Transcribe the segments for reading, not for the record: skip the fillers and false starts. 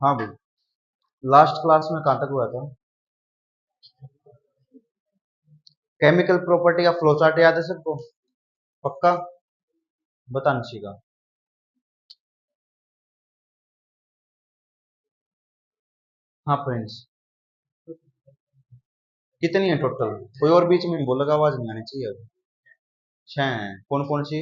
हाँ भाई, last class में कहाँ तक हुआ था? केमिकल प्रॉपर्टी का फ्लो चार्ट याद है सबको? पक्का? बता निशिका। हाँ फ्रेंड्स, कितनी है टोटल? कोई और बीच में बोलेगा, आवाज नहीं आनी चाहिए अब। 6 हैं। कौन कौन सी?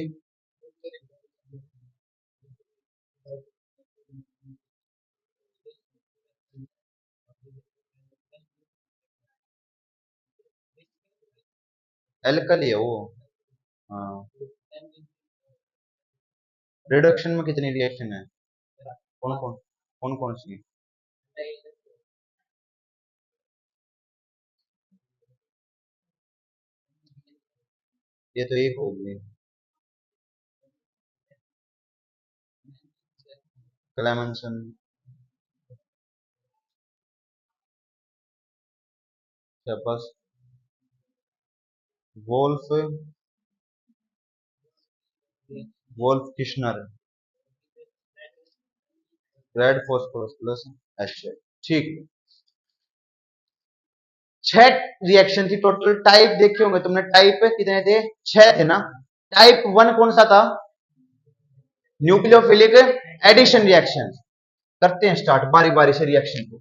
एल्कली है वो। हाँ। रिडक्शन में कितनी रिएक्शन है? कौन कौन? कौन कौन सी? ये तो एक होगी। क्लेमेंसन। बस। Wolff. Wolff Kishner. Red phosphorus plus H. ठीक। 6 रिएक्शन थी टोटल। टाइप देखे होंगे तुमने, टाइप कितने थे? 6 थे ना। टाइप 1 कौन सा था? Nucleophilic addition reaction. करते हैं स्टार्ट बारी बारी से रिएक्शन को।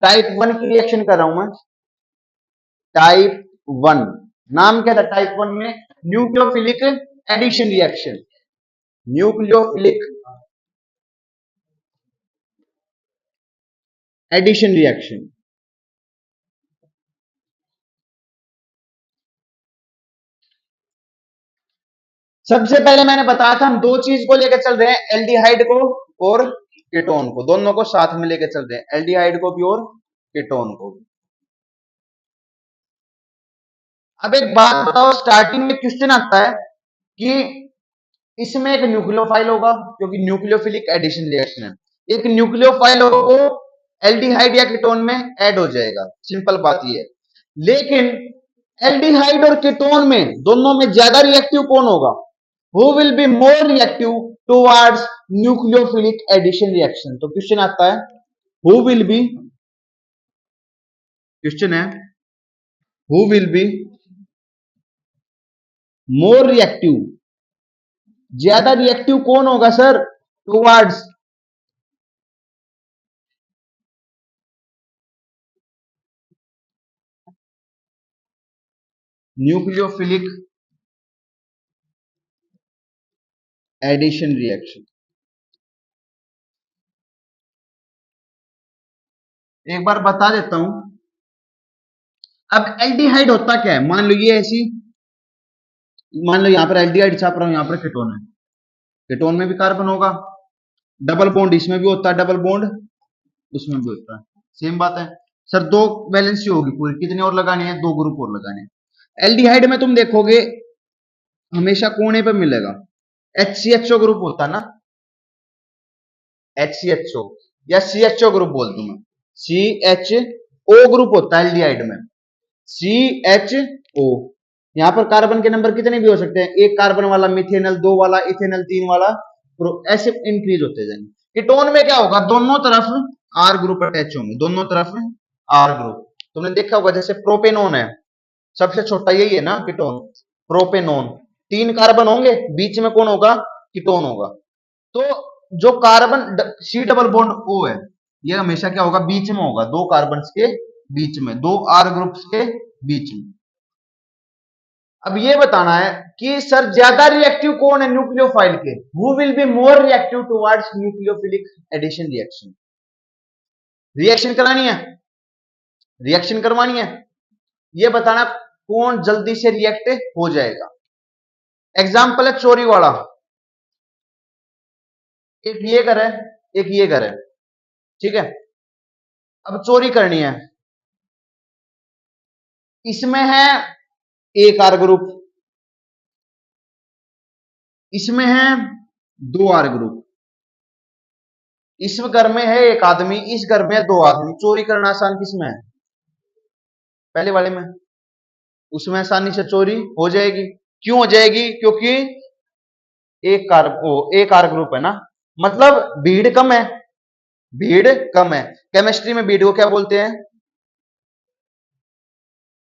टाइप 1 की रिएक्शन कर रहा हूं मैं। टाइप 1, नाम क्या था टाइप 1 में? Nucleophilic addition reaction. Nucleophilic addition reaction. सबसे पहले मैंने बताया था हम दो चीज को लेकर चल रहे हैं, एल्डिहाइड को और कीटोन को, दोनों को साथ में लेकर चल रहे हैं, एल्डिहाइड को भी और कीटोन को भी। अब एक बात बताओ, स्टार्टिंग में क्वेश्चन आता है कि इसमें एक न्यूक्लियोफाइल होगा क्योंकि न्यूक्लियोफिलिक एडिशन रिएक्शन है, एक न्यूक्लियोफाइल हो एल्डिहाइड या कीटोन में ऐड हो जाएगा, सिंपल बात ये है। लेकिन एल्डिहाइड और कीटोन में दोनों में ज्यादा रिएक्टिव कौन होगा? Who will be more reactive towards nucleophilic addition reaction? तो क्वेश्चन आता है हु विल बी, क्वेश्चन है who will be more reactive, ज्यादा रिएक्टिव कौन होगा sir towards nucleophilic addition reaction? एक बार बता देता हूं। अब एल्डिहाइड होता क्या है, मान लो ये ऐसी, मान लो यहां पर एल्डिहाइड छाप रहा हूं, यहां पर कीटोन है, कीटोन में भी कार्बन होगा, डबल बॉन्ड इसमें भी होता है, डबल बॉन्ड उसमें भी होता है, सेम बात है। सर दो वैलेंसी होगी पूरी, कितने और लगाने हैं? दो ग्रुप और लगाने हैं। एल्डिहाइड में तुम देखोगे हमेशा कोने पे मिलेगा, HCHO ग्रुप होता है ना, HCHO या CHO ग्रुप बोल दूं मैं, CHO ग्रुप होता है एल्डिहाइड में, CHO। यहां पर कार्बन के नंबर कितने भी हो सकते हैं, एक कार्बन वाला मिथेनल, दो वाला इथेनल, तीन वाला ऐसे इंक्रीज होते जाएंगे। कीटोन में क्या होगा, दोनों तरफ आर ग्रुप अटैच होंगे, दोनों तरफ आर ग्रुप। तुमने देखा होगा जैसे प्रोपेनोन है, सबसे छोटा यही है ना कीटोन, प्रोपेनोन, 3 कार्बन होंगे, बीच में कौन होगा? कीटोन होगा। तो जो carbon C double bond O है, ये हमेशा क्या होगा? बीच में होगा, दो कार्बन के बीच में, दो आर ग्रुप्स के बीच में। अब ये बताना है कि सर ज्यादा रिएक्टिव कौन है न्यूक्लियोफाइल के? Who will be more reactive towards nucleophilic addition reaction? Reaction करानी है, रिएक्शन करवानी है, ये बताना कौन जल्दी से रिएक्ट हो जाएगा। एग्जाम्पल है चोरी वाला, एक ये करे, एक ये करे, ठीक है। अब चोरी करनी है, इसमें है एक आर ग्रुप, इसमें है दो आर ग्रुप, इस घर में है एक आदमी, इस घर में है दो आदमी। चोरी करना आसान किसमें है? पहले वाले में। उसमें आसानी से चोरी हो जाएगी। क्यों हो जाएगी? क्योंकि एक कार, एक आर ग्रुप है ना, मतलब भीड़ कम है, भीड़ कम है। केमिस्ट्री में भीड़ को क्या बोलते हैं?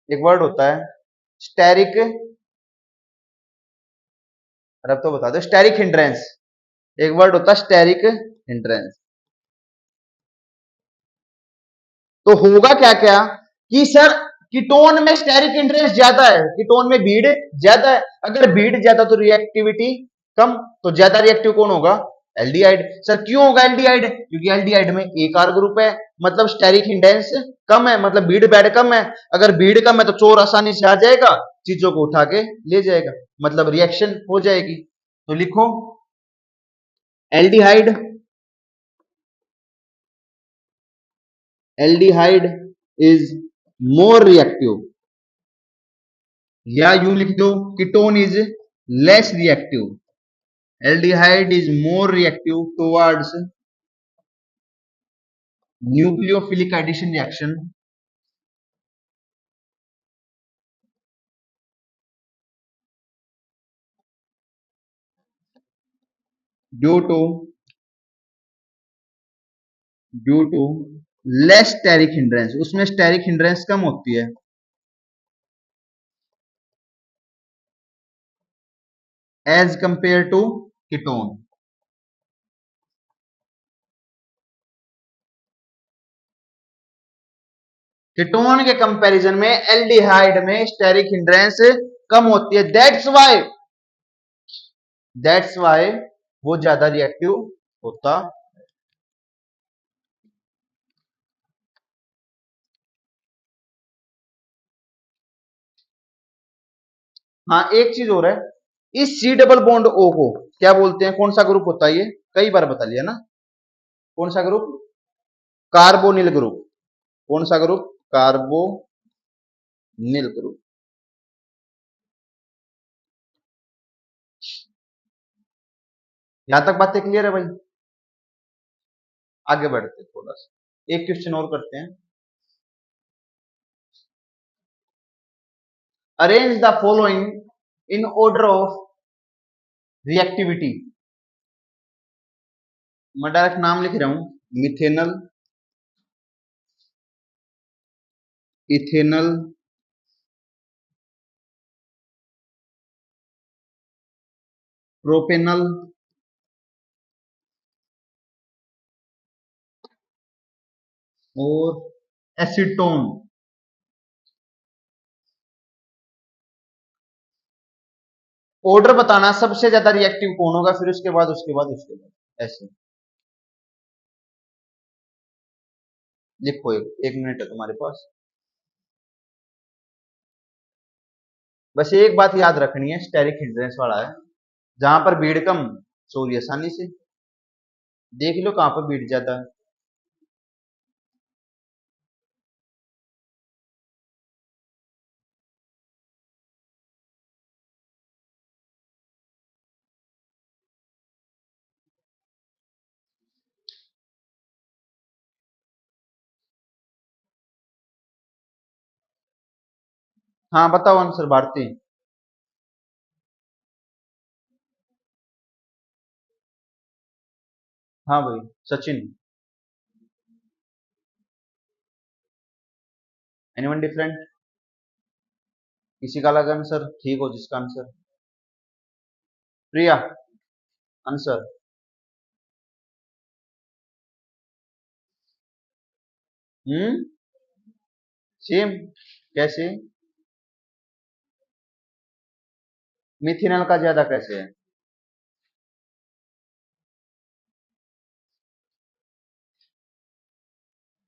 एक वर्ड होता है स्टेरिक, अब तो बता दो, स्टेरिक हिंड्रेंस। एक वर्ड होता है स्टेरिक हिंड्रेंस। तो होगा क्या क्या कि सर कीटोन में स्टेरिक हिंड्रेंस ज्यादा है, कीटोन में भीड़ ज्यादा है। अगर भीड़ ज्यादा तो रिएक्टिविटी कम, तो ज्यादा रिएक्टिव कौन होगा? एल्डिहाइड। सर क्यों होगा एल्डिहाइड? क्योंकि एल्डिहाइड में एक आर ग्रुप है, मतलब स्टेरिक हिंड्रेंस कम है, मतलब भीड़ बैड कम है। अगर भीड़ कम है तो चोर आसानी से आ जाएगा, चीजों को उठा के ले जाएगा, मतलब रिएक्शन हो जाएगी। तो लिखो aldehyde, aldehyde is more reactive, या यूं लिख दो ketone is less reactive. Aldehyde is more reactive towards nucleophilic addition reaction due to less steric hindrance. उसमें स्टेरिक हिंड्रेंस कम होती है as compare to ketone. Ketone के कंपैरिजन में एल्डिहाइड में स्टेरिक हिंड्रेंस कम होती है। दैट्स वाई वो ज्यादा रिएक्टिव होता। हाँ एक चीज और है, इस सी डबल बॉन्ड ओ को क्या बोलते हैं? कौन सा ग्रुप होता है ये? कई बार बता लिया ना। कौन सा ग्रुप? Carbonyl group. कौन सा ग्रुप? Carbonyl group. यहां तक बातें क्लियर है भाई? आगे बढ़ते थोड़ा सा, एक क्वेश्चन और करते हैं। Arrange the following in order of reactivity. मैं डायरेक्ट नाम लिख रहा हूं, मिथेनल, इथेनल, प्रोपेनल और एसीटोन। ऑर्डर बताना सबसे ज्यादा रिएक्टिव कौन होगा, फिर उसके बाद उसके बाद उसके बाद ऐसे लिखो। एक मिनट है तुम्हारे पास। बस एक बात याद रखनी है, स्टेरिक हिंड्रेंस वाला है, जहां पर भीड़ कम चोरी आसानी से देख लो, कहां पर भीड़ ज्यादा है। हाँ बताओ आंसर भारती। हाँ भाई सचिन। Anyone different? किसी का अलग आंसर ठीक हो जिसका आंसर? प्रिया आंसर। सेम? कैसे? मिथिनल का ज्यादा कैसे है?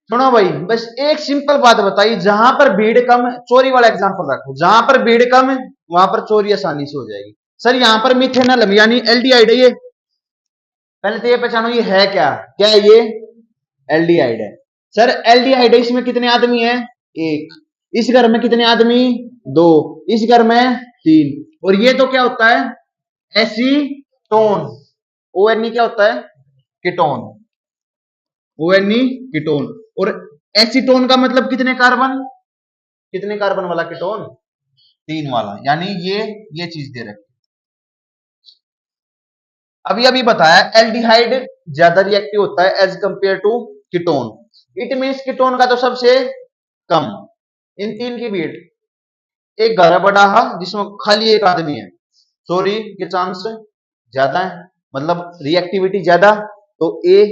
सुनो भाई, बस एक सिंपल बात बताई, जहां पर भीड़ कम है, चोरी वाला एग्जांपल रखो, जहां पर भीड़ कम है वहां पर चोरी आसानी से हो जाएगी। सर यहां पर मिथेनल यानी एल्डिहाइड है ये, पहले तो ये पहचानो ये है क्या? क्या है ये? एल्डिहाइड है। सर एल्डिहाइड है, इसमें कितने आदमी है? एक। इस घर में कितने आदमी? दो। इस घर में तीन। और ये तो क्या होता है? एसीटोन। ओ एन ई क्या होता है? Ketone. O N E ketone. और एसीटोन का मतलब कितने कार्बन? कितने कार्बन वाला कीटोन? तीन वाला, यानी ये चीज दे रखी। अभी अभी बताया एल्डिहाइड ज्यादा रिएक्टिव होता है as compare to ketone. It means ketone का तो सबसे कम। इन तीन की बीट एक घर है बड़ा जिसमें खाली एक आदमी है, चोरी के चांस ज्यादा है, मतलब रिएक्टिविटी ज्यादा। तो ए,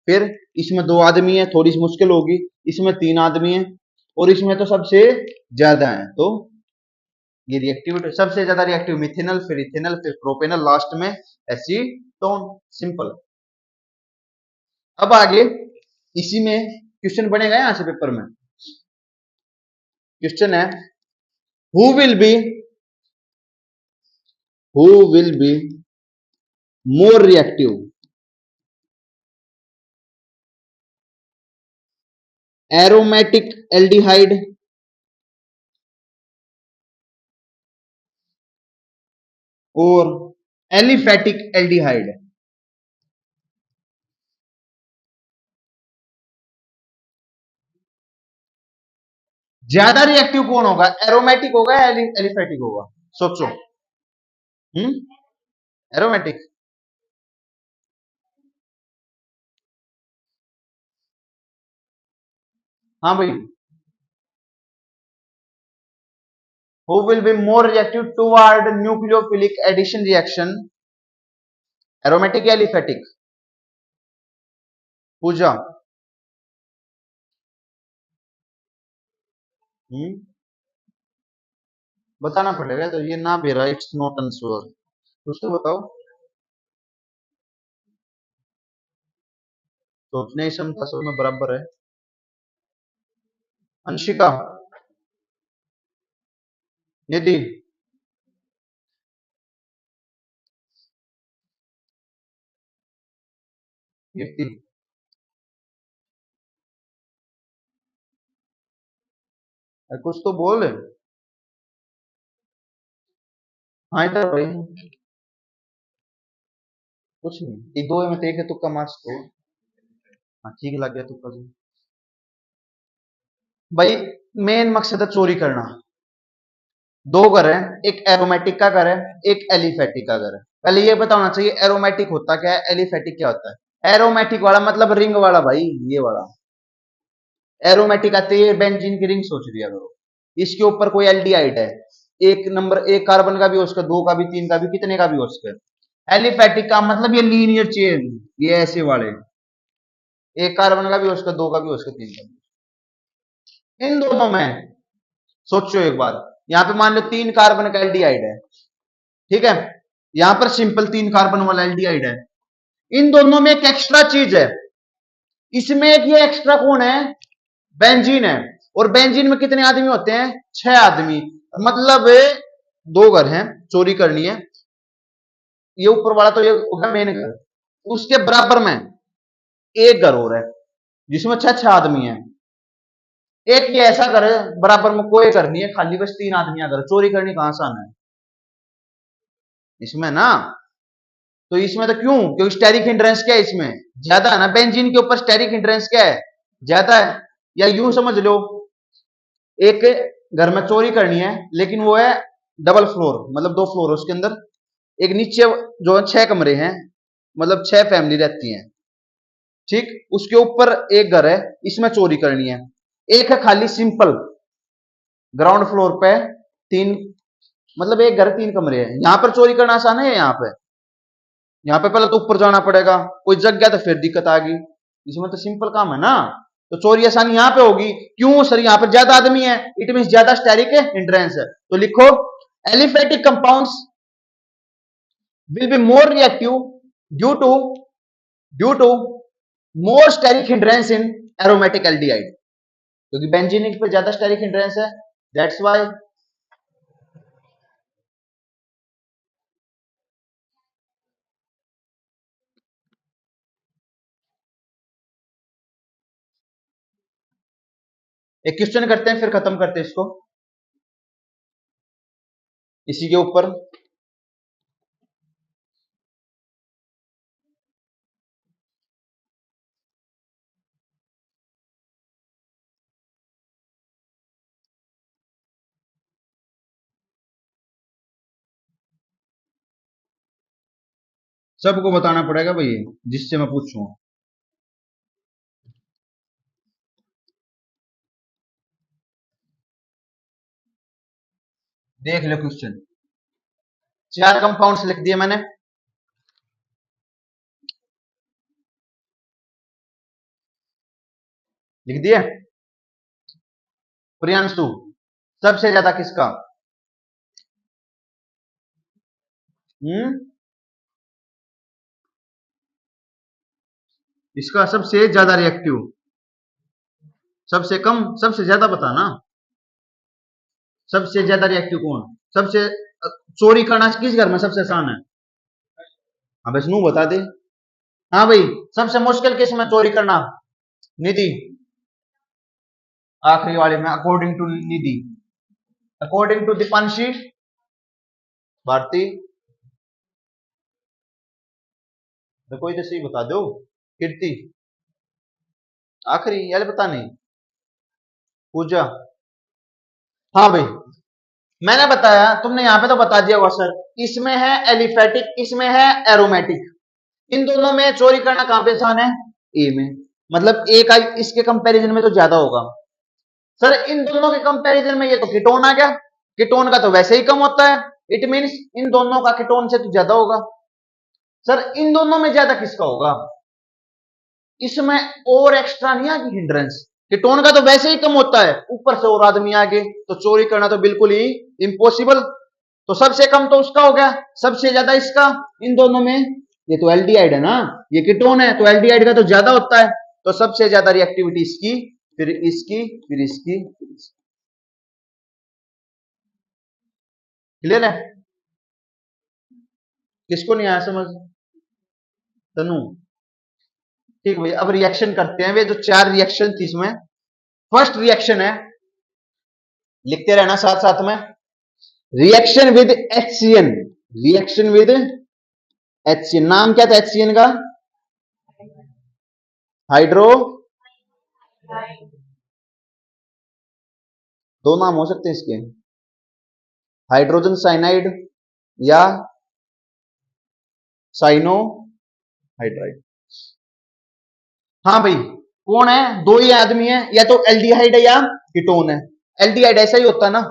फिर इसमें दो आदमी है, थोड़ी सी मुश्किल होगी, इसमें तीन आदमी है, और इसमें तो सबसे ज्यादा है। तो ये रिएक्टिविटी सबसे ज्यादा रिएक्टिव मिथेनल, फिर इथेनल, फिर प्रोपेनल, लास्ट में एसीटोन। सिंपल। अब आगे इसी में क्वेश्चन बनेगा यहां से पेपर में। क्वेश्चन है who will be who will be more reactive, aromatic aldehyde और एलिफेटिक एल्डिहाइड। ज्यादा रिएक्टिव कौन होगा, एरोमेटिक होगा या एलिफेटिक होगा? सोचो। एरोमेटिक। हाँ भाई। Who will be more reactive toward nucleophilic addition reaction, aromatic या एलिफेटिक? पूजा। हम्म बताना पड़ेगा, तो ये ना भी रहा, इट्स नॉट आंसर। कुछ तो बताओ। सोचने ही क्षमता सब में बराबर है। अंशिका। निधि। कीर्ति। कुछ तो बोल। हाँ इधर भाई। कुछ नहीं, एक दो में देखे तुक्का मार्क्स को। हाँ ठीक लग गया तुक्का जी। भाई मेन मकसद है चोरी करना। दो घर है, एक एरोमेटिक का घर है, एक एलिफेटिक का घर है। पहले ये बताना चाहिए एरोमेटिक होता क्या है, एलिफेटिक क्या होता है। एरोमेटिक वाला मतलब रिंग वाला भाई, ये वाला एरोमेटिक आते ही बेंजीन की रिंग सोच लिया करो। इसके ऊपर कोई एल्डिहाइड है, एक नंबर, एक कार्बन का भी हो सकता है, दो का भी, तीन का भी, कितने का भी हो सकता है। एलिफेटिक का मतलब ये लीनियर चेन, ये ऐसे वाले, एक कार्बन का भी हो सकता है, दो का भी हो सकता है, तीन का भी। इन दोनों में सोचो एक बार, यहां पे मान लो तीन कार्बन का एल्डिहाइड है, ठीक है, यहां पर सिंपल तीन कार्बन वाला एल्डिहाइड है। इन दोनों में एक एक्स्ट्रा चीज है, इसमें एक ये एक्स्ट्रा कौन है, बेंजीन है। और बेंजीन में कितने आदमी होते हैं, छह आदमी। मतलब दो घर हैं, चोरी करनी है, ये ऊपर वाला तो ये होगा मेन घर, उसके बराबर में एक घर और है जिसमें छह छह आदमी है। एक ये ऐसा घर है बराबर में कोई घर नहीं है, खाली बस तीन आदमी घर, चोरी करनी कहां से आना है इसमें ना। तो इसमें तो क्यों, क्योंकि स्टेरिक हिंड्रेंस क्या है इसमें, ज्यादा है ना। बेंजीन के ऊपर स्टेरिक हिंड्रेंस क्या है, ज्यादा है। या यूं समझ लो, एक घर में चोरी करनी है लेकिन वो है डबल फ्लोर, मतलब दो फ्लोर उसके अंदर, एक नीचे जो है छह कमरे हैं, मतलब छह फैमिली रहती हैं, ठीक। उसके ऊपर एक घर है, इसमें चोरी करनी है। एक है खाली सिंपल ग्राउंड फ्लोर पे तीन, मतलब एक घर तीन कमरे हैं, यहां पर चोरी करना आसान है। यहाँ पे पहले तो ऊपर जाना पड़ेगा, कोई जग गया तो फिर दिक्कत आ गई। इसमें तो सिंपल काम है ना, तो चोरी आसानी यहाँ पे होगी। क्यों सर, यहाँ पर ज्यादा आदमी है, इट मीन ज्यादा स्टेरिक हिंड्रेंस है। तो लिखो aliphatic compounds will be more reactive due to due to more steric hindrance in aromatic aldehyde, क्योंकि बेंजीनिक पे ज्यादा स्टेरिक हिंड्रेंस है, दैट्स व्हाई। एक क्वेश्चन करते हैं फिर खत्म करते हैं इसको, इसी के ऊपर। सबको बताना पड़ेगा भाई, जिससे मैं पूछूं। देख लो क्वेश्चन, 4 कंपाउंड्स लिख दिए मैंने। लिख दिए। प्रियांशु, सबसे ज्यादा किसका? इसका सबसे ज्यादा रिएक्टिव, सबसे कम, सबसे ज्यादा बताना। सबसे ज्यादा रिएक्टिव कौन? सबसे चोरी करना किस घर में सबसे आसान है? हाँ बस नू बता दे। हाँ भाई, सबसे मुश्किल किस में चोरी करना? निधि, आखिरी वाले में, according to Nidhi, according to Deepanshi, Bharti. तो कोई तो सही बता दो। कीर्ति, आखिरी, यार बता नहीं। पूजा। हाँ भाई, मैंने बताया, तुमने यहां पे तो बता दिया होगा सर, इसमें है एलिफेटिक, इसमें है एरोमेटिक। इन दोनों में चोरी करना कहां पे आसान है? ए में। मतलब ए का इसके कंपैरिजन में तो ज्यादा होगा। सर इन दोनों के कंपैरिजन में ये तो कीटोन आ गया, कीटोन का तो वैसे ही कम होता है, इट मींस इन दोनों का कीटोन से तो ज्यादा होगा। सर इन दोनों में ज्यादा किसका होगा? इसमें और एक्स्ट्रा नहीं आएगी हिंड्रेंस, कीटोन का तो वैसे ही कम होता है, ऊपर से और आदमी आगे, तो चोरी करना तो बिल्कुल ही इम्पॉसिबल। तो सबसे कम तो उसका हो गया, सबसे ज्यादा इसका। इन दोनों में ये तो एल्डिहाइड है ना, ये कीटोन है, तो एल्डिहाइड का तो ज्यादा होता है, तो सबसे ज्यादा रिएक्टिविटी इसकी, फिर इसकी, फिर इसकी, फिर इसकी। क्लियर है? किसको नहीं आया समझ? तनु, ठीक भाई। अब रिएक्शन करते हैं, वे जो 4 रिएक्शन थी इसमें, फर्स्ट रिएक्शन है, लिखते रहना साथ साथ में, reaction with HCN, reaction with HCN। नाम क्या था HCN का? हाइड्रो, दो नाम हो सकते हैं इसके, हाइड्रोजन साइनाइड या साइनो हाइड्राइड। हाँ भाई, कौन है? दो ही आदमी है, या तो एल्डिहाइड है या कीटोन है। एल्डिहाइड ऐसा ही होता है ना,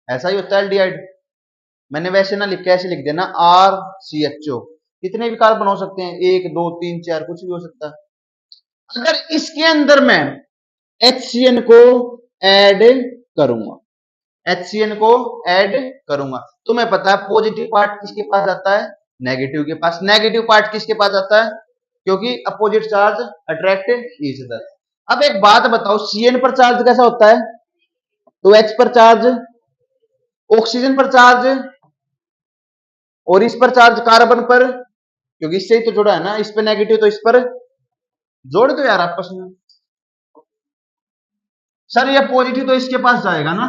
ऐसा ही होता है एल्डिहाइड। मैंने वैसे ना लिख के ऐसे लिख देना, RCHO। कितने भी कार्बन हो सकते हैं, 1 2 3 4, कुछ भी हो सकता है। अगर इसके अंदर मैं HCN को ऐड करूंगा, HCN को ऐड करूंगा, तुम्हें पता है पॉजिटिव पार्ट किसके पास आता है? नेगेटिव के पास। नेगेटिव पार्ट किसके पास आता है? क्योंकि opposite charge attract each other. अब एक बात बताओ, CN पर चार्ज कैसा होता है? तो H पर चार्ज, ऑक्सीजन पर चार्ज, और इस पर चार्ज कार्बन पर, क्योंकि इससे ही तो जुड़ा है ना, इस पर नेगेटिव तो इस पर, जोड़ दो यार आपस में। सर ये पॉजिटिव तो इसके पास जाएगा ना,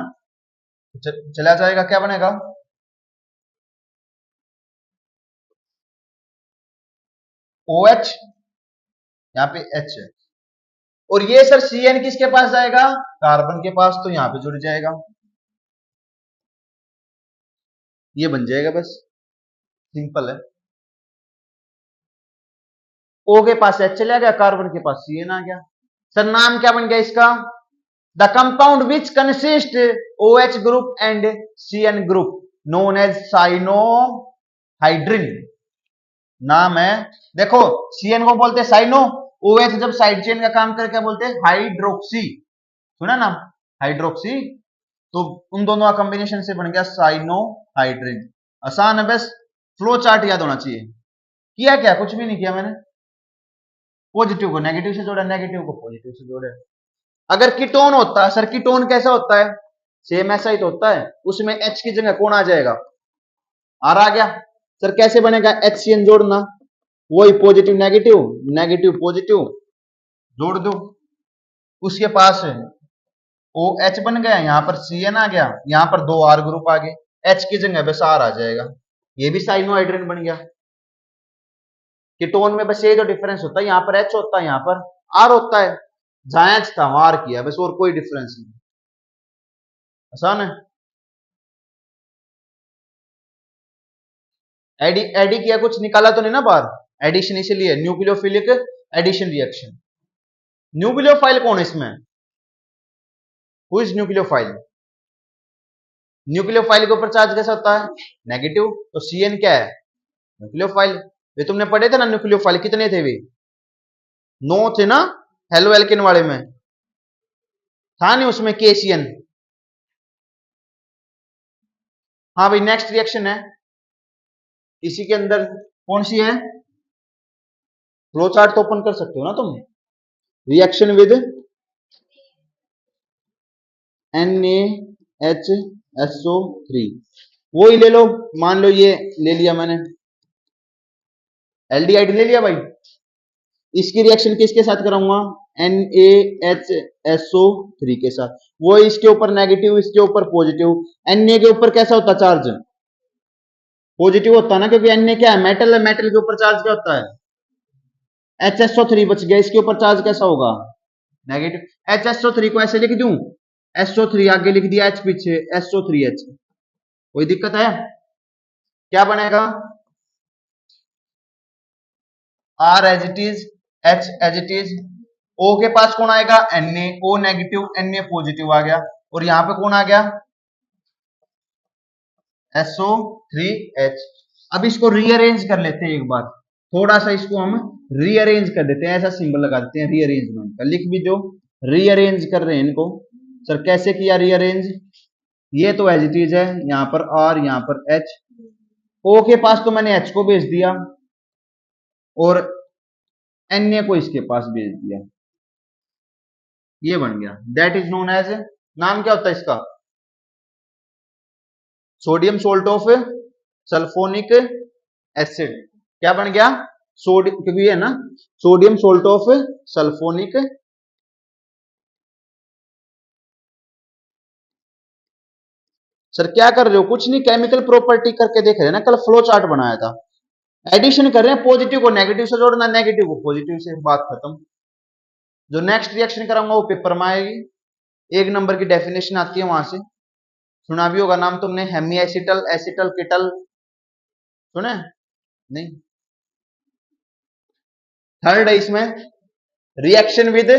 चला जाएगा, क्या बनेगा? OH, यहाँ पे H है, और ये सर CN किसके पास जाएगा? कार्बन के पास, तो यहां पे जुड़ जाएगा, ये बन जाएगा, बस सिंपल है। O के पास H चला गया, कार्बन के पास CN आ गया। सर नाम क्या बन गया इसका? The compound which consist OH group and CN group known as cyanohydrin, नाम है। देखो, CN को बोलते हैं साइनो, OH जब साइड चेन का काम करे क्या बोलते हैं? हाइड्रोक्सी। सुना ना, हाइड्रोक्सी। तो उन दोनों का कॉम्बिनेशन से बन गया साइनोहाइड्रिन। आसान है, बस फ्लो चार्ट याद होना चाहिए। किया क्या? कुछ भी नहीं किया मैंने, पॉजिटिव को नेगेटिव से जोड़ा, नेगेटिव को पॉजिटिव से जोड़ा। अगर कीटोन होता, सर कीटोन कैसा होता है? सेम ऐसा ही तो होता है, उसमें H की जगह कौन आ जाएगा? R आ गया। सर कैसे बनेगा? HCN जोड़ना, वही पॉजिटिव नेगेटिव, नेगेटिव पॉजिटिव, जोड़ दो। उसके पास OH बन गया, यहां पर CN आ गया, यहां पर 2 R ग्रुप आ गए, H की जगह बस R आ जाएगा, ये भी साइनोहाइड्रिन बन गया। कीटोन में बस ये जो डिफरेंस होता है, यहां पर H होता है, यहां पर R होता है, जहां H था वहां R किया, बस और कोई डिफरेंस नहीं। आसान है। एडी एडी किया, कुछ निकाला तो नहीं ना बाहर, एडिशन इसलिए न्यूक्लियोफिलिक एडिशन रिएक्शन। न्यूक्लियोफाइल कौन है इसमें, हु इज न्यूक्लियोफाइल? न्यूक्लियोफाइल के ऊपर चार्ज कैसा होता है, नेगेटिव, तो सीएन क्या है, न्यूक्लियोफाइल। ये तुमने पढ़े थे ना न्यूक्लियोफाइल, कितने थे वे, 9 थे ना, हेलो एल्केन वाले में था नहीं उसमें केसीएन। हाँ भाई नेक्स्ट रिएक्शन है इसी के अंदर, कौन सी है, फ्लो चार्ट तो ओपन कर सकते हो ना तुम। रिएक्शन विद NaHSO3, वो ही ले लो, मान लो ये ले लिया मैंने, एल्डिहाइड ले लिया भाई। इसकी रिएक्शन किसके साथ कराऊंगा, NaHSO3 के साथ। वो इसके ऊपर नेगेटिव, इसके ऊपर पॉजिटिव। Na के ऊपर कैसा होता है चार्ज, पॉजिटिव होता है ना, क्योंकि Na क्या है, मेटल है, मेटल के ऊपर चार्ज क्या होता है, HSO3 बच गया, इसके ऊपर चार्ज कैसा होगा, नेगेटिव। HSO3 को ऐसे लिख दूं, SO3 आगे लिख दिया, H पीछे, SO3H, कोई दिक्कत है, क्या बनेगा, R as it is, H as it is, O के पास कौन आएगा, Na, O negative, Na positive आ गया, और यहां पे कौन आ गया, SO3H। अब इसको रीअरेंज कर लेते हैं एक बार, थोड़ा सा इसको हम रीअरेंज कर देते हैं, ऐसा सिंबल लगा देते हैं रीअरेंजमेंट का, लिख भी जो रीअरेंज कर रहे हैं इनको। सर कैसे किया रीअरेंज, ये तो एज इट इज है, यहां पर R, यहां पर H, O के पास तो मैंने H को भेज दिया और Na को इसके पास भेज दिया, ये बन गया, दैट इज नोन एज, नाम क्या होता है इसका, sodium salt of sulphonic acid. क्या बन गया, सोडियम, क्योंकि ये है ना sodium salt of sulphonic. Sir क्या कर रहे हो, कुछ नहीं, केमिकल प्रॉपर्टी करके देख रहे हैं ना, कल फ्लो चार्ट बनाया था, एडिशन कर रहे हैं, पॉजिटिव को नेगेटिव से जोड़ना, नेगेटिव को पॉजिटिव से, बात खत्म। जो नेक्स्ट रिएक्शन कराऊंगा वो पेपर में आएगी, 1 नंबर की डेफिनेशन आती है वहां से, सुना भी होगा नाम तुमने, हेमी एसिटल, एसिटल किटल, सुने नहीं। थर्ड है इसमें reaction with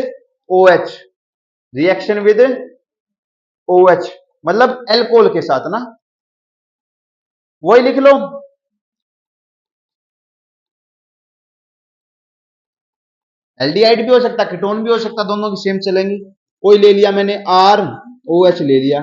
OH, reaction with OH मतलब एल्कोहल के साथ ना, वही लिख लो, एल्डिहाइड भी हो सकता, कीटोन भी हो सकता, दोनों की सेम चलेंगी। कोई ले लिया मैंने ROH ले लिया,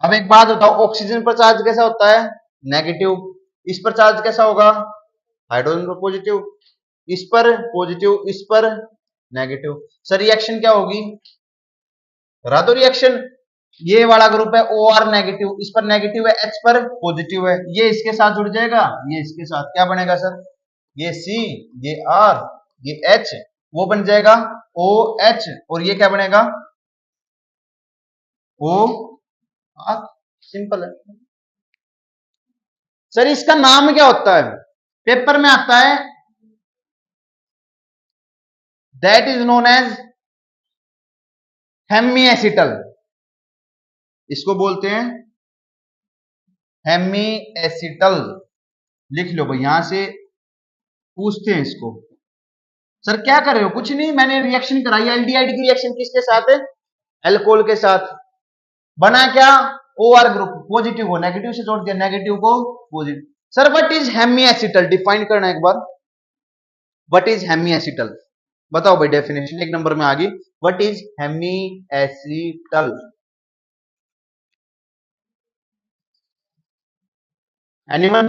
अब एक बात बताओ, ऑक्सीजन पर चार्ज कैसा होता है, नेगेटिव, इस पर चार्ज कैसा होगा, हाइड्रोजन पर पॉजिटिव, इस पर पॉजिटिव, इस पर नेगेटिव। सर रिएक्शन क्या होगी, करा दो रिएक्शन, ये वाला ग्रुप है OR नेगेटिव, इस पर नेगेटिव है, H पर पॉजिटिव है, ये इसके साथ जुड़ जाएगा, ये इसके साथ, क्या बनेगा सर, ये C, ये R, ये H, वो बन जाएगा OH, और ये क्या बनेगा, OR, सिंपल है। सर इसका नाम क्या होता है, पेपर में आता है, that is known as hemiacetal, इसको बोलते हैं हेमी एसिटल, लिख लो भाई, यहां से पूछते हैं इसको। सर क्या कर रहे हो, कुछ नहीं, मैंने रिएक्शन कराई, एल्डिहाइड की रिएक्शन किसके साथ है, एल्कोहल के साथ, बना क्या, OR ग्रुप, पॉजिटिव को नेगेटिव से जोड़ दिया, नेगेटिव को positive. Sir what is hemiacetal, define करना एक बार, व्हाट इज हेमी एसिटल, बताओ भाई डेफिनेशन, 1 नंबर में आ गई, what is hemiacetal, anyone,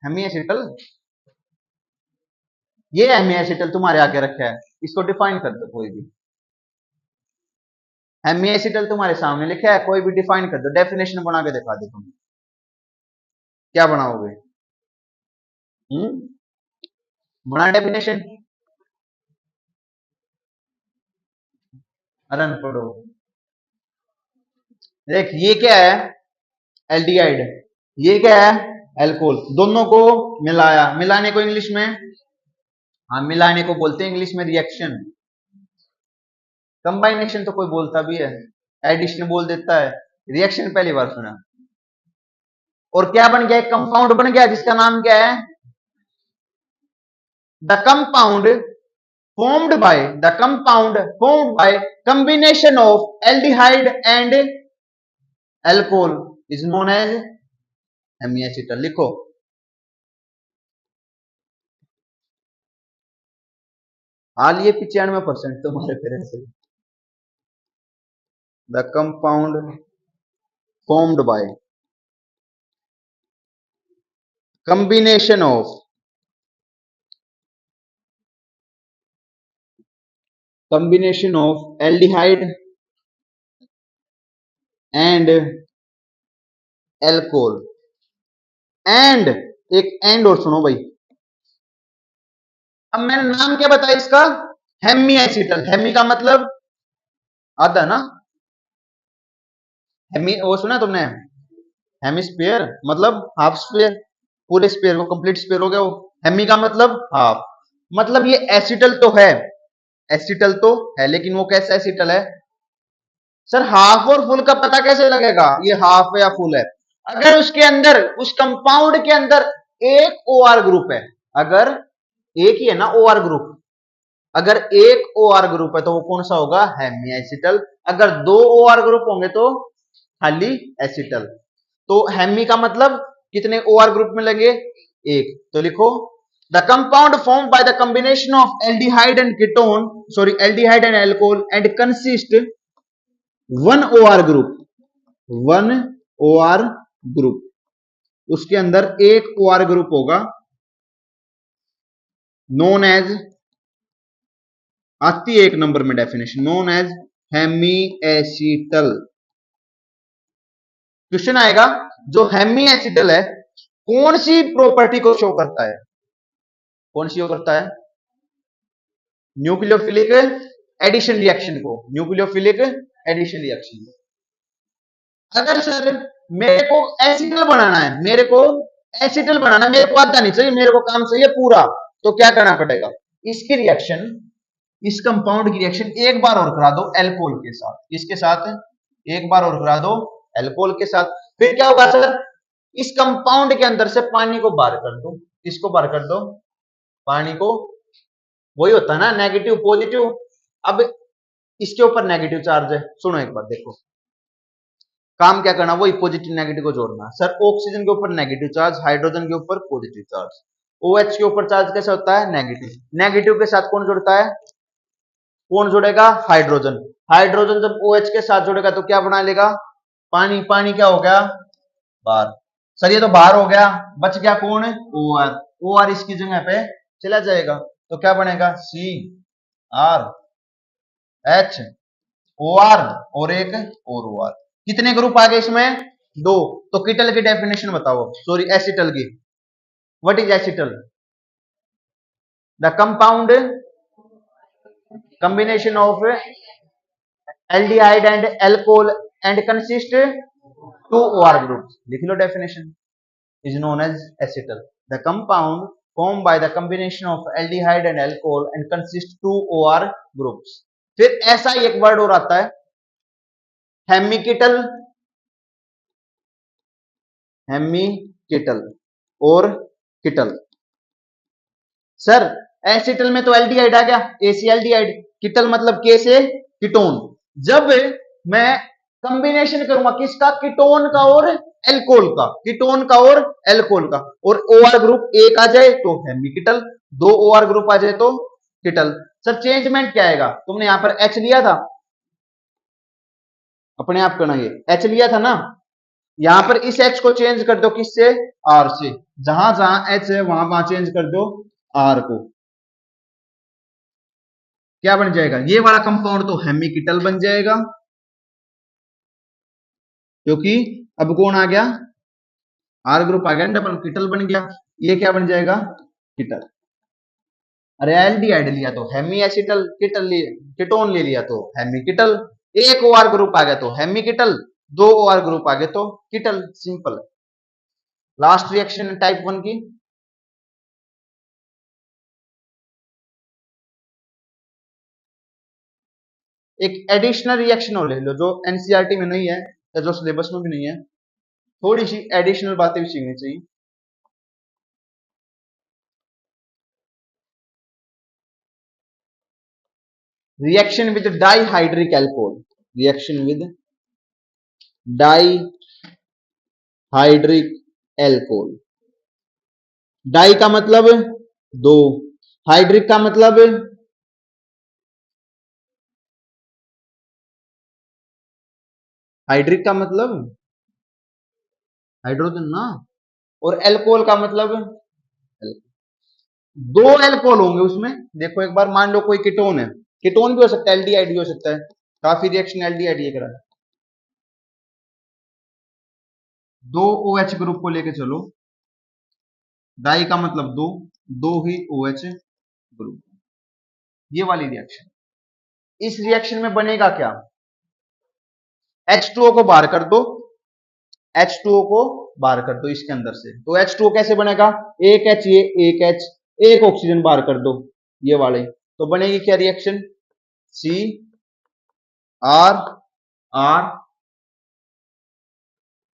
hemiacetal, ये हेमी एसिटल तुम्हारे आके रखा है, इसको डिफाइन कर दो कोई भी, हेमी एसिटल तुम्हारे सामने लिखा है, कोई भी डिफाइन कर दो, डेफिनेशन बना के दिखा दो तुम, क्या बनाओगे, बना डेफिनेशन, रन पढ़ो, देख ये क्या है, एल्डिहाइड, ये क्या है एल्कोहल, दोनों को मिलाया, मिलाने को इंग्लिश में, हाँ मिलाने को बोलते हैं इंग्लिश में रिएक्शन। कंबाइनेशन तो कोई बोलता भी है, एडिशन बोल देता है, रिएक्शन पहली बार सुना। और क्या बन गया, एक कंपाउंड बन गया जिसका नाम क्या है, the compound formed by combination of aldehyde and alcohol is known as हेमिएसिटल। लिखो, हाल ये 95% तुम्हारे फिर से। The compound formed by combination of aldehyde and alcohol, and एक एंड और सुनो भाई, अब मैंने नाम क्या बताया इसका, हेमिएसिटल। हेमी का मतलब आधा ना, हेमी वो सुना तुमने, हेमिस्फीयर मतलब हाफ स्फीयर, पूरे स्फीयर को कंप्लीट स्फीयर हो गया वो। हेमी का मतलब हाफ, मतलब ये एसिटल तो है, एसिटल तो है, लेकिन वो कैसा एसिटल है सर, हाफ और फुल का पता कैसे लगेगा, ये हाफ है या फुल है, अगर उसके अंदर, उस कंपाउंड के अंदर एक OR ग्रुप है, अगर एक ही है ना OR ग्रुप, अगर एक OR ग्रुप है तो वो कौन सा होगा, हेमिएसिटल। अगर दो OR ग्रुप होंगे तो खाली एसिटल। तो हेमी का मतलब कितने OR ग्रुप में लगे, एक। तो लिखो, the compound form by the combination of aldehyde and ketone, sorry aldehyde and alcohol and consist one OR group, one OR group, उसके अंदर एक OR ग्रुप होगा, नोन एज, आती है एक नंबर में डेफिनेशन, नोन एज हेमिएसिटल। क्वेश्चन आएगा, जो हेमिएसिटल है कौन सी प्रॉपर्टी को शो करता है, कौन सी शो करता है, न्यूक्लियोफिलिक एडिशन रिएक्शन को, न्यूक्लियोफिलिक एडिशन रिएक्शन। अगर सर मेरे को एसिटल बनाना है, मेरे को एसिटल बनाना, मेरे को आधा नहीं चाहिए, मेरे को काम चाहिए पूरा, तो क्या करना पड़ेगा, इसकी रिएक्शन, इस कंपाउंड की रिएक्शन एक बार और करा दो एल्कोहल के साथ, इसके साथ एक बार और करा दो एल्कोहल के साथ, फिर क्या होगा सर, इस कंपाउंड के अंदर से पानी को बाहर कर दो, किसको बाहर कर दो, पानी को, वही होता है ना नेगेटिव पॉजिटिव। अब इसके ऊपर नेगेटिव चार्ज है, सुनो एक बार देखो, काम क्या करना, वही पॉजिटिव नेगेटिव को जोड़ना। सर ऑक्सीजन के ऊपर नेगेटिव चार्ज, हाइड्रोजन के ऊपर पॉजिटिव चार्ज, OH के ऊपर चार्ज कैसा होता है, नेगेटिव। नेगेटिव के साथ कौन जुड़ता है, कौन जुड़ेगा, हाइड्रोजन। हाइड्रोजन जब OH के साथ जुड़ेगा तो क्या बना लेगा, पानी। पानी क्या हो गया, बाहर। सर ये तो बाहर हो गया, बच गया कौन, OR। OR इसकी जगह पे चला जाएगा, तो क्या बनेगा, CrH OR और एक और OR। कितने ग्रुप आ गए इसमें, दो। तो कीटल की डेफिनेशन बताओ, सॉरी एसिटल की, what is acetal, the compound combination of aldehyde and alcohol and consist two OR groups, लिख लो definition, is known as acetal, the compound formed by the combination of aldehyde and alcohol and consist two OR groups। फिर ऐसा ही एक word और आता है, hemiketal, hemiketal और kettle. Sir acetal में तो एल्डिहाइड आ गया, एसी एल्डिहाइड, किटल मतलब के से कीटोन। जब मैं कंबिनेशन करूंगा किसका, कीटोन का और एल्कोहल का, कीटोन का और एल्कोहल का, और OR ग्रुप एक आ जाए तो हेमिकिटल, दो OR ग्रुप आ जाए तो किटल। सर चेंजमेंट क्या आएगा, तुमने यहां पर H लिया था, अपने आप करना, ये H लिया था ना, यहां पर इस H को चेंज कर दो किससे, R से, जहां जहां H है वहां वहां चेंज कर दो R को, क्या बन जाएगा, ये वाला कंपाउंड तो हेमिकिटल बन जाएगा, क्योंकि अब कौन आ गया, R ग्रुप आ गया, डबल किटल बन गया। ये क्या बन जाएगा, किटल। अरे एल्डिहाइड लिया तो हेमिएसिटल, कीटोन ले लिया तो हेमिकिटल, एक OR ग्रुप आ गया तो हेमिकिटल, दो OR ग्रुप आ गए तो kettle, simple. Last reaction type 1 की, एक एडिशनल रिएक्शन और ले लो जो एनसीईआरटी में नहीं है या जो सिलेबस में भी नहीं है, थोड़ी सी एडिशनल बातें भी सीखनी चाहिए। Reaction with dihydric alcohol, reaction with dihydric alcohol. Di का मतलब दो, हाइड्रिक का मतलब हाइड्रिक का मतलब हाइड्रोजन ना, और एल्कोहल का मतलब दो एल्कोहल होंगे उसमें। देखो एक बार मान लो कोई कीटोन है, कीटोन भी हो सकता है, एल्डिहाइड भी हो सकता है, काफी रिएक्शन एल्डिहाइड ये करा, दो OH ग्रुप को लेके चलो, डाई का मतलब दो, दो ही OH ग्रुप, ये वाली रिएक्शन। इस रिएक्शन में बनेगा क्या, H2O को बाहर कर दो, H2O को बाहर कर दो इसके अंदर से, तो H2O कैसे बनेगा, एक H ये एक H, एक ऑक्सीजन बाहर कर दो ये वाले, तो बनेगी क्या रिएक्शन, C R R,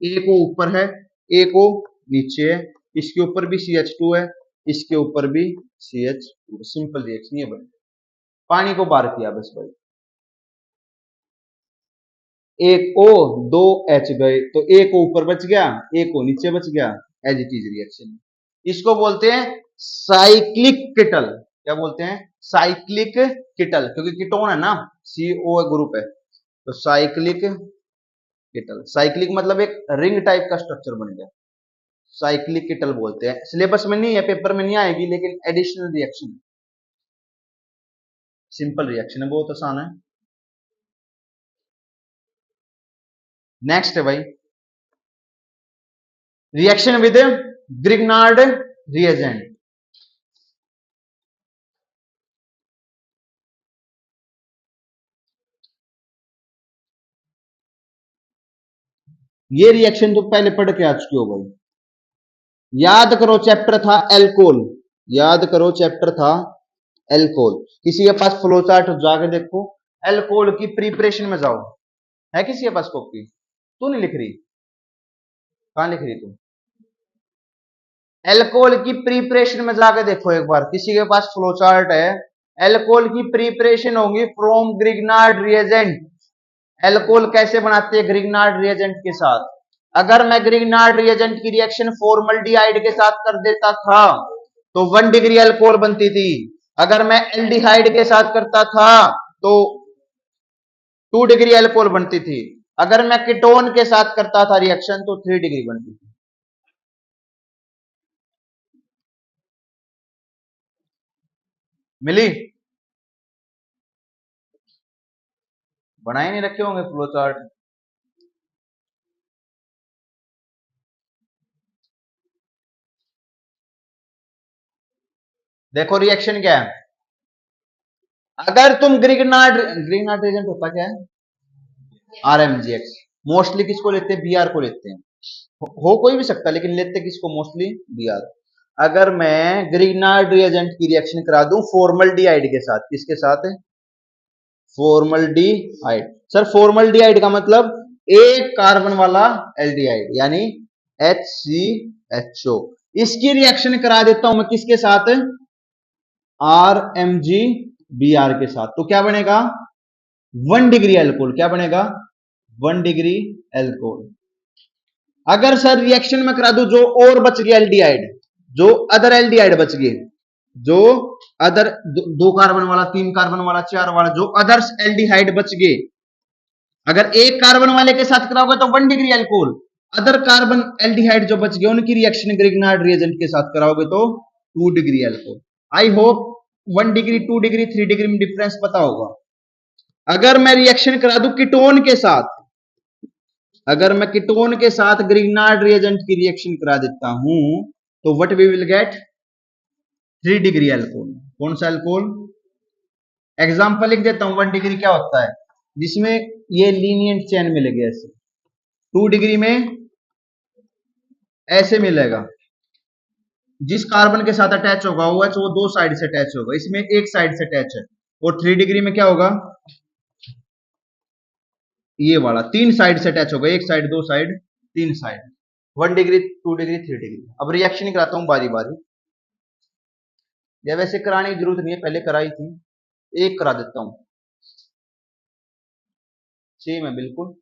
ए को ऊपर है, ए को नीचे है, इसके ऊपर भी CH2 है, इसके ऊपर भी CH2, सिंपल रिएक्शन ये बने। पानी को बाहर किया बस भाई, एक O दो H गए, तो ए को ऊपर बच गया, ए को नीचे बच गया, एज इट इज रिएक्शन। इसको बोलते हैं साइक्लिक किटल, क्या बोलते हैं, साइक्लिक किटल, क्योंकि कीटोन है ना, CO ग्रुप है, तो साइक्लिक किटल, साइक्लिक मतलब एक रिंग टाइप का स्ट्रक्चर बन गया, साइक्लिक किटल बोलते हैं। सिलेबस में नहीं है, पेपर में नहीं आएगी, लेकिन एडिशनल रिएक्शन, सिंपल रिएक्शन है, बहुत आसान है। नेक्स्ट है भाई रिएक्शन विद ग्रिग्नार्ड रिएजेंट। ये रिएक्शन तो पहले पढ़ के आ चुके हो भाई, याद करो चैप्टर था एल्कोहल, याद करो चैप्टर था एल्कोहल। किसी के पास फ्लो चार्ट जाके देखो, एल्कोहल की प्रिपरेशन में जाओ, है किसी के पास कॉपी, तू नहीं लिख रही, कहां लिख रही तू, एल्कोहल की प्रिपरेशन में जाके देखो एक बार, किसी के पास फ्लो चार्ट है, एल्कोहल की प्रिपरेशन होगी फ्रॉम ग्रिग्नार्ड रिएजेंट। एल्कोहल कैसे बनाते हैं, ग्रिग्नार्ड रिएजेंट के साथ। अगर मैं ग्रिग्नार्ड रिएजेंट की रिएक्शन फॉर्मल्डिहाइड के साथ कर देता था तो 1 डिग्री एल्कोहल बनती थी, अगर मैं एल्डिहाइड के साथ करता था तो 2 डिग्री एल्कोहल बनती थी, अगर मैं कीटोन के साथ करता था रिएक्शन तो 3 डिग्री बनती थी। मिली, बनाए नहीं रखे होंगे फ्लो चार्ट। देखो रिएक्शन क्या है, अगर तुम ग्रिग्नार्ड ग्रिग्नार्ड रिएजेंट होता क्या है, RMGX, मोस्टली किसको लेते हैं, BR को लेते हैं, हो कोई भी सकता है लेकिन लेते किसको, मोस्टली BR। अगर मैं ग्रिग्नार्ड रिएजेंट की रिएक्शन करा दूं फॉर्मल्डिहाइड के साथ, किसके साथ है, फॉर्मल्डिहाइड। सर फॉर्मल्डिहाइड का मतलब एक कार्बन वाला एल्डिहाइड, यानी HCHO, इसकी रिएक्शन करा देता हूं मैं किसके साथ, RMGBR के साथ, तो क्या बनेगा, 1 डिग्री एल्कोहल, क्या बनेगा, 1 डिग्री एल्कोहल। अगर सर रिएक्शन में करा दूं जो और बच गया एल्डिहाइड, जो अदर एल्डिहाइड बच गए, जो अदर दो कार्बन वाला, 3 कार्बन वाला, 4 वाला, जो अदर्स एल्डिहाइड बच गए, अगर एक कार्बन वाले के साथ कराओगे तो 1 degree alcohol, other carbon aldehyde जो बच गए उनकी रिएक्शन ग्रिग्नार्ड रिएजेंट के साथ कराओगे तो 2 degree alcohol. I hope 1 degree, 2 degree, 3 degree में डिफरेंस पता होगा। अगर मैं रिएक्शन करा दूं कीटोन के साथ, अगर मैं कीटोन के साथ ग्रिग्नार्ड रिएजेंट की रिएक्शन करा देता हूं तो what we will get, 3 degree alcohol. कौन सा एल्कोहल, एग्जांपल लिख देता हूं, 1 डिग्री क्या होता है, जिसमें ये लीनियंट चेन मिल गया ऐसे, 2 डिग्री में ऐसे मिलेगा। जिस कार्बन के साथ अटैच होगा वो OH वो दो साइड से अटैच होगा, इसमें एक साइड से अटैच है। और 3 डिग्री में क्या होगा, ये वाला 3 साइड से अटैच होगा, एक साइड, दो side, 3 side, 1 degree, 2 degree, 3 degree. अब रिएक्शन कराता हूं बारी बारी, या वैसे कराने की जरूरत नहीं है, पहले कराई थी, एक करा देता हूं, सेम है बिल्कुल।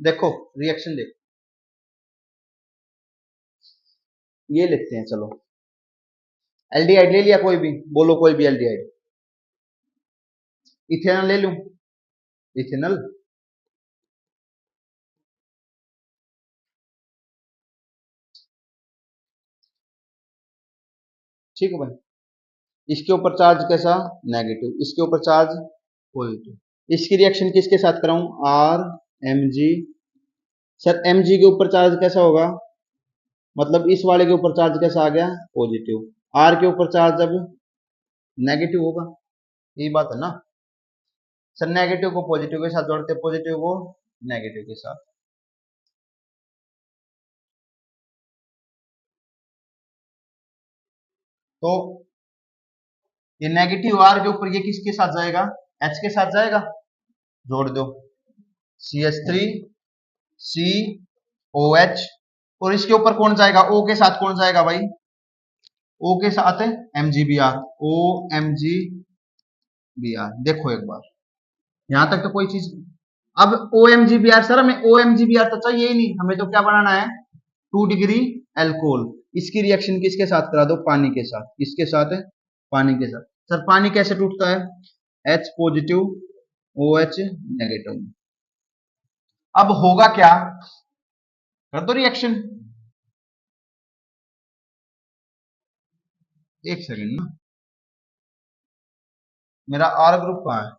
देखो रिएक्शन देखो, ये लिखते हैं, चलो एल्डिहाइड ले लिया, कोई भी बोलो, कोई भी एल्डिहाइड। इथेनॉल ले लूं, इथेनॉल, ठीक है भाई। इसके ऊपर चार्ज कैसा, नेगेटिव, इसके ऊपर चार्ज पॉजिटिव। इसकी रिएक्शन किसके साथ कराऊं, R M G. Sir M G के ऊपर चार्ज कैसा होगा, मतलब इस वाले के ऊपर चार्ज कैसा आ गया, पॉजिटिव। आर के ऊपर चार्ज अब नेगेटिव होगा, यही बात है ना। सर नेगेटिव को पॉजिटिव के साथ जोड़ते, पॉजिटिव को नेगेटिव के साथ। तो ये नेगेटिव आर के ऊपर ये किसके साथ जाएगा, एच के साथ जाएगा, जोड़ दो, CH3 COH। और इसके ऊपर कौन जाएगा, O के साथ कौन जाएगा भाई, O के साथ है MgBr, OMgBr। देखो एक बार, यहां तक तो कोई चीज। अब OMgBr, सर हमें OMgBr तो चाहिए ही नहीं, हमें तो क्या बनाना है, 2 डिग्री एल्कोहल। इसकी रिएक्शन किसके साथ करा दो, पानी के साथ, किसके साथ है, पानी के साथ। सर पानी कैसे टूटता है, H पॉजिटिव OH नेगेटिव। अब होगा क्या, कर दो रिएक्शन, एक सेकंड ना, मेरा आर ग्रुप कहाँ है,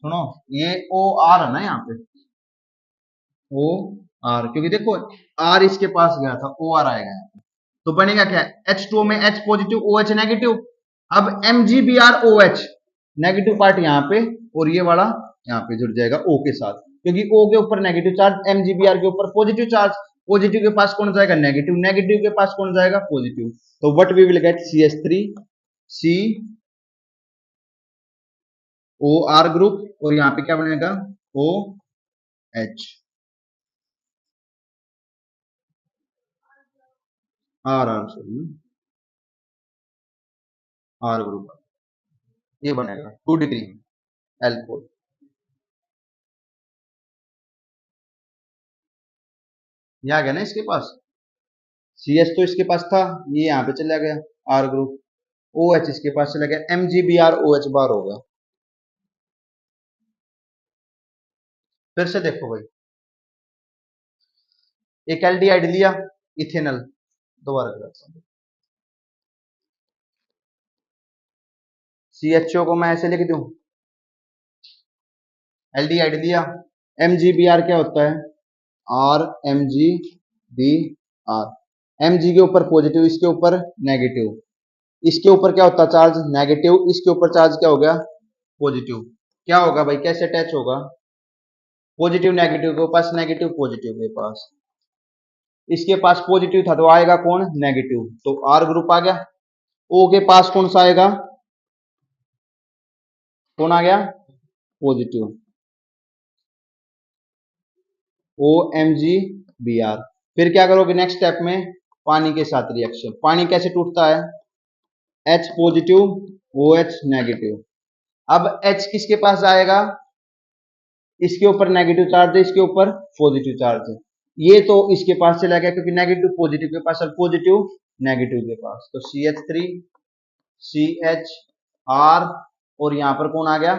सुनो, ये ओ आर है ना यहाँ पे, ओ आर, क्योंकि देखो आर इसके पास गया था, ओ आर आएगा यहाँ पे। तो बनेगा क्या, H2 में H पॉजिटिव OH नेगेटिव। अब MgBr OH, नेगेटिव पार्ट यहाँ पे, और ये वाला यहाँ पे जुड़ जाएगा O के साथ, क्योंकि O के ऊपर नेगेटिव चार्ज, MgBr के ऊपर पॉजिटिव चार्ज। पॉजिटिव के पास कौन जाएगा, नेगेटिव, नेगेटिव के पास कौन जाएगा, पॉजिटिव। तो what we will get, CH3 COR group, और यहाँ पे क्या बनेगा, OH, R R sorry, R group, ये बनेगा 2 डिग्री एल्कोहल। ये आ गया ना इसके पास, सी एच तो इसके पास था, ये यहाँ पे चला गया आर ग्रुप, ओ एच इसके पास चला गया, MgBr OH बार हो गया। फिर से देखो भाई, एक एल्डिहाइड लिया, इथेनॉल, दोबारा करता हूं, CHO को मैं ऐसे लिख दूं, एल्डिहाइड लिया, MgBr क्या होता है, आर MgBr। Mg के ऊपर पॉजिटिव, इसके ऊपर नेगेटिव, इसके ऊपर क्या होता है चार्ज, नेगेटिव, इसके ऊपर चार्ज क्या हो गया, पॉजिटिव। क्या होगा भाई, कैसे अटैच होगा, पॉजिटिव नेगेटिव के पास, नेगेटिव पॉजिटिव के पास, इसके पास पॉजिटिव था तो आएगा कौन, नेगेटिव, तो आर ग्रुप आ गया। ओ के पास कौन सा आएगा, कौन आ गया, पॉजिटिव, OMgBr। फिर क्या करोगे नेक्स्ट स्टेप में, पानी के साथ रिएक्शन, पानी कैसे टूटता है, H पॉजिटिव OH नेगेटिव। अब H किसके पास जाएगा, इसके ऊपर नेगेटिव चार्ज है, इसके ऊपर पॉजिटिव चार्ज है, ये तो इसके पास चला गया, क्योंकि नेगेटिव पॉजिटिव के पास और पॉजिटिव नेगेटिव के पास। तो CH3 CHR, और यहां पर कौन आ गया,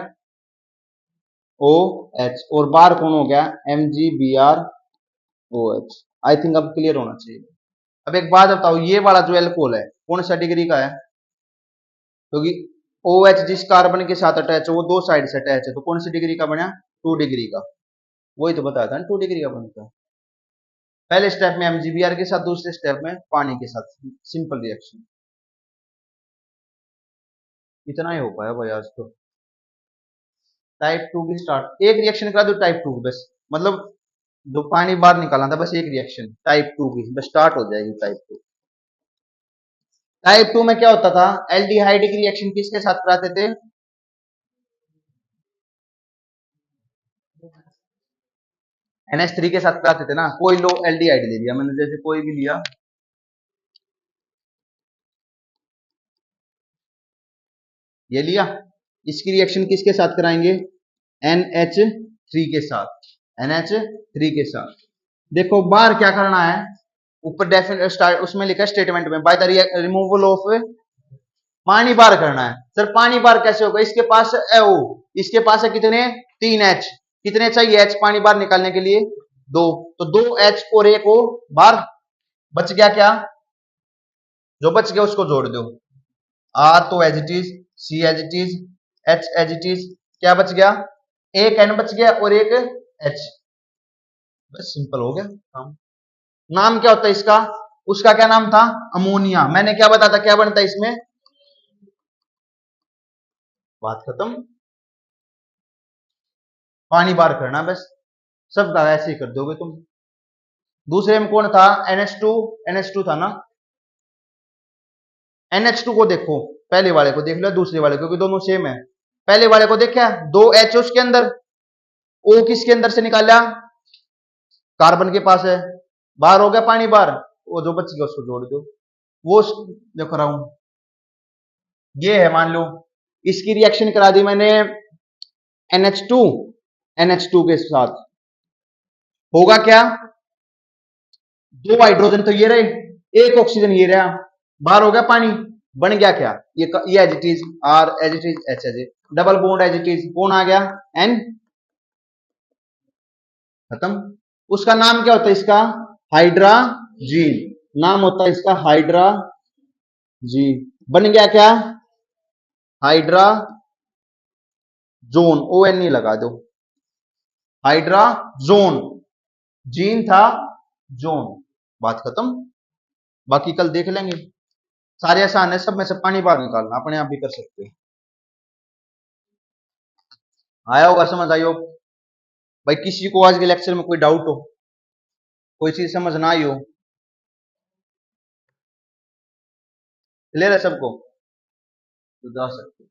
OH, और बार कौन हो गया, MgBr OH। आई थिंक अब क्लियर होना चाहिए। अब एक बात बताओ, ये वाला जो एल्कोहल है कौन सा डिग्री का है, क्योंकि OH जिस कार्बन के साथ अटैच है वो दो साइड से अटैच है, तो कौन सी डिग्री का बना, 2 डिग्री का। वही तो बताया था ना, 2 डिग्री का बनता है। पहले स्टेप में MgBr के साथ, दूसरे स्टेप में पानी के साथ, सिंपल रिएक्शन। इतना ही हो पाया भाई आज तो। टाइप 2 की स्टार्ट, एक रिएक्शन करा दो टाइप 2 बस, मतलब जो पानी बाहर निकालना था बस एक रिएक्शन टाइप 2 की बस स्टार्ट हो जाएगी टाइप 2। टाइप 2 में क्या होता था, एल्डिहाइड की रिएक्शन किसके साथ कराते थे, NH3 के साथ कराते थे ना। कोई लो एल्डिहाइड ले लिया मैंने, जैसे कोई भी लिया, ये लिया, इसकी रिएक्शन किसके साथ कराएंगे, NH3 के साथ, NH3 के साथ। देखो बाहर क्या करना है, ऊपर डेफिनेट स्टार्ट उसमें लिखा है स्टेटमेंट में, बाय द रिमूवल ऑफ पानी बार करना है। सर पानी बार कैसे होगा, इसके पास है ओ, इसके पास है कितने, 3H, कितने चाहिए H पानी बार निकालने के लिए, 2, तो 2H और एक O बार, बच गया क्या, जो बच गया उसको जोड़ दो, R तो as it is, C as it is, H as it is, क्या बच गया, एक N बच गया और एक H, बस सिंपल हो गया काम। नाम क्या होता है इसका, उसका क्या नाम था, अमोनिया। मैंने क्या बताया था क्या बनता है इसमें, बात खत्म, पानी बार करना बस, सबका ऐसे ही कर दोगे तुम। दूसरे में कौन था, NH2 था ना, NH2 को देखो, पहले वाले को देख लो दूसरे वाले को, क्योंकि दोनों सेम है। पहले वाले को देखा, 2H उसके अंदर, O किसके अंदर से निकाला, कार्बन के पास है, बाहर हो गया पानी बार, वो जो बच गया उसको जोड़ दो, वो जो कराऊं, ये है मान लो, इसकी रिएक्शन करा दी मैंने NH2 के साथ, होगा क्या, 2 हाइड्रोजन तो ये रहे, एक ऑक्सीजन ये रहा, बाहर हो गया पानी, बन गया क्या, ये as it is, R as it is, H as it, double bond as it is, कौन आ गया, N, खत्म। उसका नाम क्या होता है इसका, हाइड्राजीन, नाम होता है इसका हाइड्राजीन, बन गया क्या, हाइड्राजोन, ON नहीं लगा दो, हाइड्राजोन, जीन था जोन, बात खत्म। बाकी कल देख लेंगे, सारे आसान है, सब में से पानी बाहर निकालना अपने आप भी कर सकते हो। आया होगा समझ, आई हो भाई। किसी को आज के लेक्चर में कोई डाउट हो, कोई चीज समझ ना आई हो, क्लियर है सबको, तो जा सकते हो।